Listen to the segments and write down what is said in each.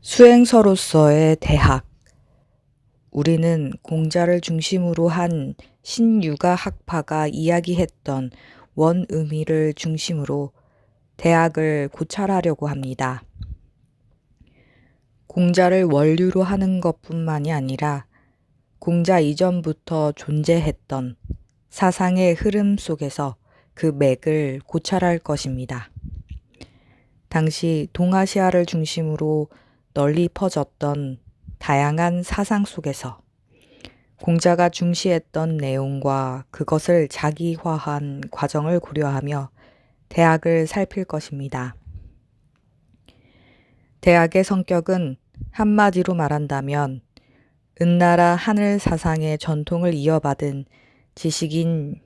수행서로서의 대학. 우리는 공자를 중심으로 한 신유가 학파가 이야기했던 원의미를 중심으로 대학을 고찰하려고 합니다. 공자를 원류로 하는 것뿐만이 아니라 공자 이전부터 존재했던 사상의 흐름 속에서 그 맥을 고찰할 것입니다. 당시 동아시아를 중심으로 널리 퍼졌던 다양한 사상 속에서 공자가 중시했던 내용과 그것을 자기화한 과정을 고려하며 대학을 살필 것입니다. 대학의 성격은 한마디로 말한다면 은나라 하늘 사상의 전통을 이어받은 지식인인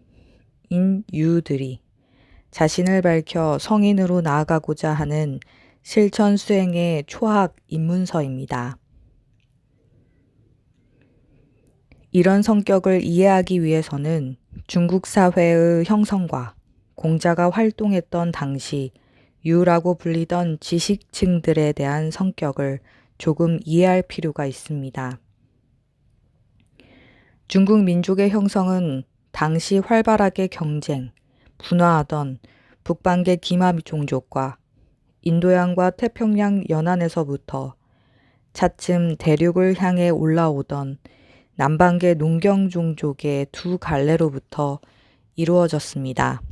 유들이 자신을 밝혀 성인으로 나아가고자 하는 실천 수행의 초학 입문서입니다. 이런 성격을 이해하기 위해서는 중국 사회의 형성과 공자가 활동했던 당시 유라고 불리던 지식층들에 대한 성격을 조금 이해할 필요가 있습니다. 중국 민족의 형성은 당시 활발하게 경쟁, 분화하던 북방계 기마 종족과 인도양과 태평양 연안에서부터 차츰 대륙을 향해 올라오던 남방계 농경 종족의 두 갈래로부터 이루어졌습니다.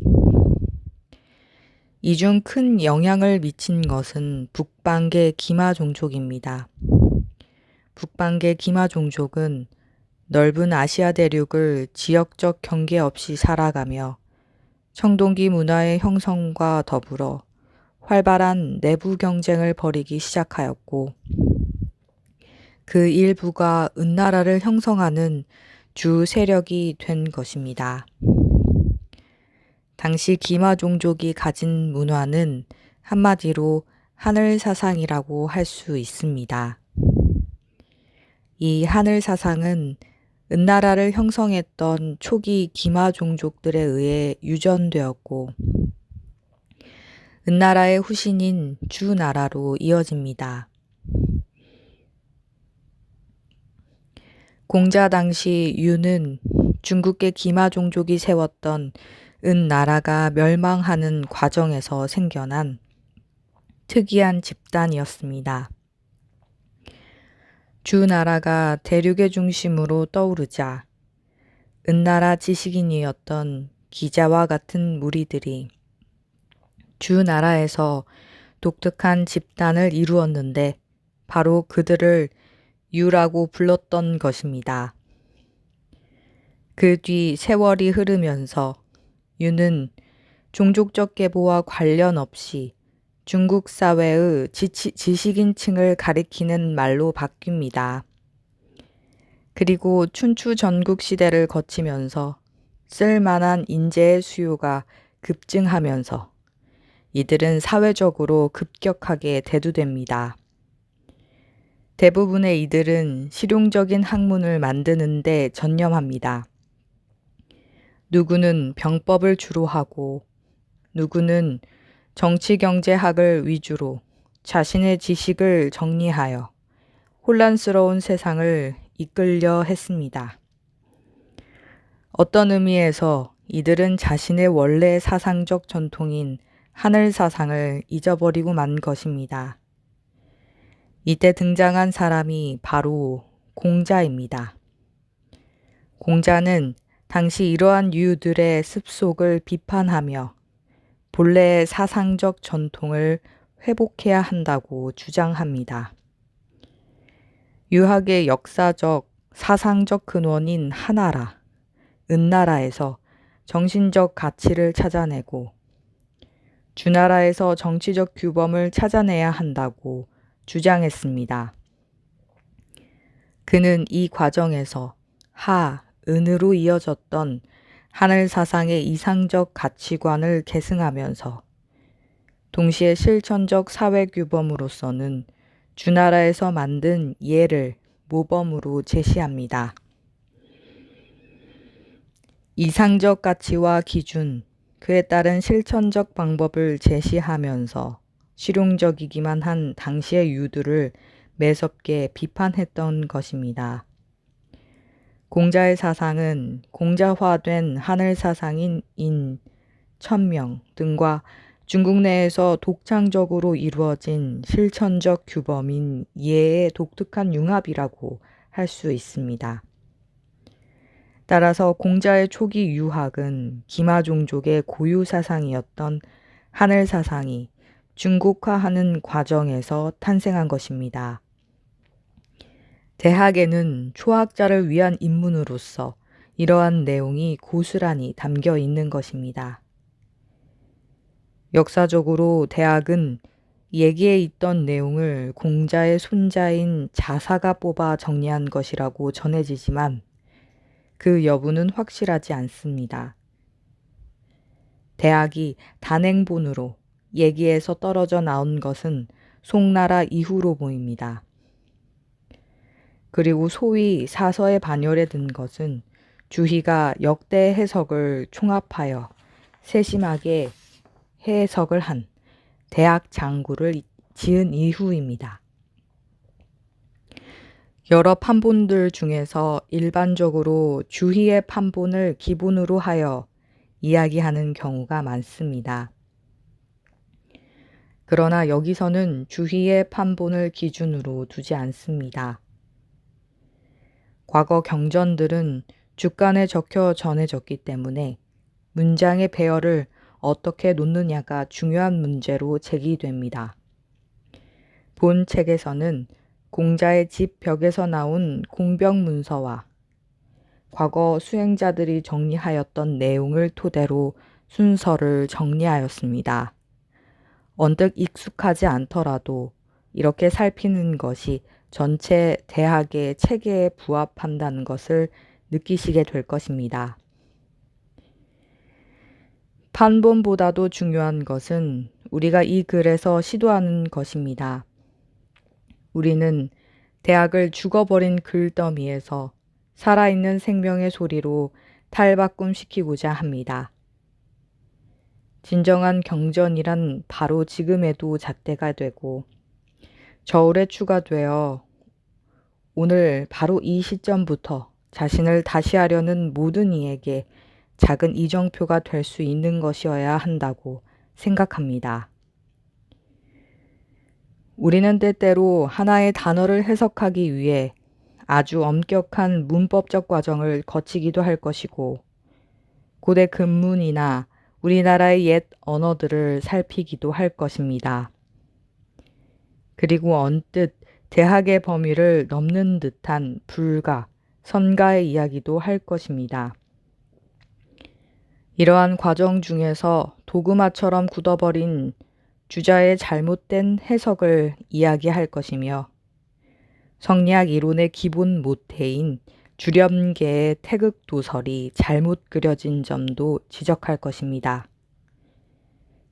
이 중 큰 영향을 미친 것은 북방계 기마 종족입니다. 북방계 기마 종족은 넓은 아시아 대륙을 지역적 경계 없이 살아가며 청동기 문화의 형성과 더불어 활발한 내부 경쟁을 벌이기 시작하였고 그 일부가 은나라를 형성하는 주 세력이 된 것입니다. 당시 기마 종족이 가진 문화는 한마디로 하늘 사상이라고 할 수 있습니다. 이 하늘 사상은 은나라를 형성했던 초기 기마 종족들에 의해 유전되었고 은나라의 후신인 주나라로 이어집니다. 공자 당시 유는 중국계 기마 종족이 세웠던 은나라가 멸망하는 과정에서 생겨난 특이한 집단이었습니다. 주나라가 대륙의 중심으로 떠오르자 은나라 지식인이었던 기자와 같은 무리들이 주나라에서 독특한 집단을 이루었는데 바로 그들을 유라고 불렀던 것입니다. 그 뒤 세월이 흐르면서 유는 종족적 계보와 관련 없이 중국 사회의 지식인층을 가리키는 말로 바뀝니다. 그리고 춘추 전국 시대를 거치면서 쓸만한 인재의 수요가 급증하면서 이들은 사회적으로 급격하게 대두됩니다. 대부분의 이들은 실용적인 학문을 만드는 데 전념합니다. 누구는 병법을 주로 하고 누구는 정치경제학을 위주로 자신의 지식을 정리하여 혼란스러운 세상을 이끌려 했습니다. 어떤 의미에서 이들은 자신의 원래 사상적 전통인 하늘 사상을 잊어버리고 만 것입니다. 이때 등장한 사람이 바로 공자입니다. 공자는 당시 이러한 유들의 습속을 비판하며 본래의 사상적 전통을 회복해야 한다고 주장합니다. 유학의 역사적, 사상적 근원인 하나라, 은나라에서 정신적 가치를 찾아내고 주나라에서 정치적 규범을 찾아내야 한다고 주장했습니다. 그는 이 과정에서 은으로 이어졌던 하늘 사상의 이상적 가치관을 계승하면서 동시에 실천적 사회 규범으로서는 주나라에서 만든 예를 모범으로 제시합니다. 이상적 가치와 기준, 그에 따른 실천적 방법을 제시하면서 실용적이기만 한 당시의 유들을 매섭게 비판했던 것입니다. 공자의 사상은 공자화된 하늘 사상인 인, 천명 등과 중국 내에서 독창적으로 이루어진 실천적 규범인 예의 독특한 융합이라고 할 수 있습니다. 따라서 공자의 초기 유학은 기마종족의 고유 사상이었던 하늘 사상이 중국화하는 과정에서 탄생한 것입니다. 대학에는 초학자를 위한 입문으로서 이러한 내용이 고스란히 담겨 있는 것입니다. 역사적으로 대학은 예기에 있던 내용을 공자의 손자인 자사가 뽑아 정리한 것이라고 전해지지만 그 여부는 확실하지 않습니다. 대학이 단행본으로 예기에서 떨어져 나온 것은 송나라 이후로 보입니다. 그리고 소위 사서에 반열에 든 것은 주희가 역대 해석을 총합하여 세심하게 해석을 한 대학 장구를 지은 이후입니다. 여러 판본들 중에서 일반적으로 주희의 판본을 기본으로 하여 이야기하는 경우가 많습니다. 그러나 여기서는 주희의 판본을 기준으로 두지 않습니다. 과거 경전들은 주간에 적혀 전해졌기 때문에 문장의 배열을 어떻게 놓느냐가 중요한 문제로 제기됩니다. 본 책에서는 공자의 집 벽에서 나온 공병문서와 과거 수행자들이 정리하였던 내용을 토대로 순서를 정리하였습니다. 언뜻 익숙하지 않더라도 이렇게 살피는 것이 전체 대학의 체계에 부합한다는 것을 느끼시게 될 것입니다. 판본보다도 중요한 것은 우리가 이 글에서 시도하는 것입니다. 우리는 대학을 죽어버린 글더미에서 살아있는 생명의 소리로 탈바꿈시키고자 합니다. 진정한 경전이란 바로 지금에도 잣대가 되고 저울에 추가되어 오늘 바로 이 시점부터 자신을 다시 하려는 모든 이에게 작은 이정표가 될 수 있는 것이어야 한다고 생각합니다. 우리는 때때로 하나의 단어를 해석하기 위해 아주 엄격한 문법적 과정을 거치기도 할 것이고 고대 근문이나 우리나라의 옛 언어들을 살피기도 할 것입니다. 그리고 언뜻 대학의 범위를 넘는 듯한 불가, 선가의 이야기도 할 것입니다. 이러한 과정 중에서 도그마처럼 굳어버린 주자의 잘못된 해석을 이야기할 것이며 성리학 이론의 기본 모태인 주렴계의 태극도설이 잘못 그려진 점도 지적할 것입니다.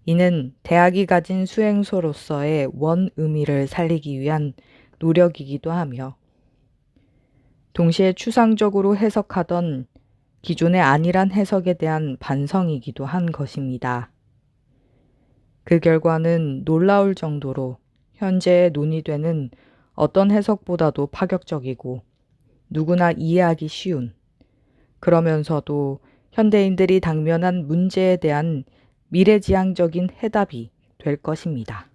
이는 대학이 가진 수행소로서의 원 의미를 살리기 위한 노력이기도 하며 동시에 추상적으로 해석하던 기존의 안일한 해석에 대한 반성이기도 한 것입니다. 그 결과는 놀라울 정도로 현재 논의되는 어떤 해석보다도 파격적이고 누구나 이해하기 쉬운, 그러면서도 현대인들이 당면한 문제에 대한 미래지향적인 해답이 될 것입니다.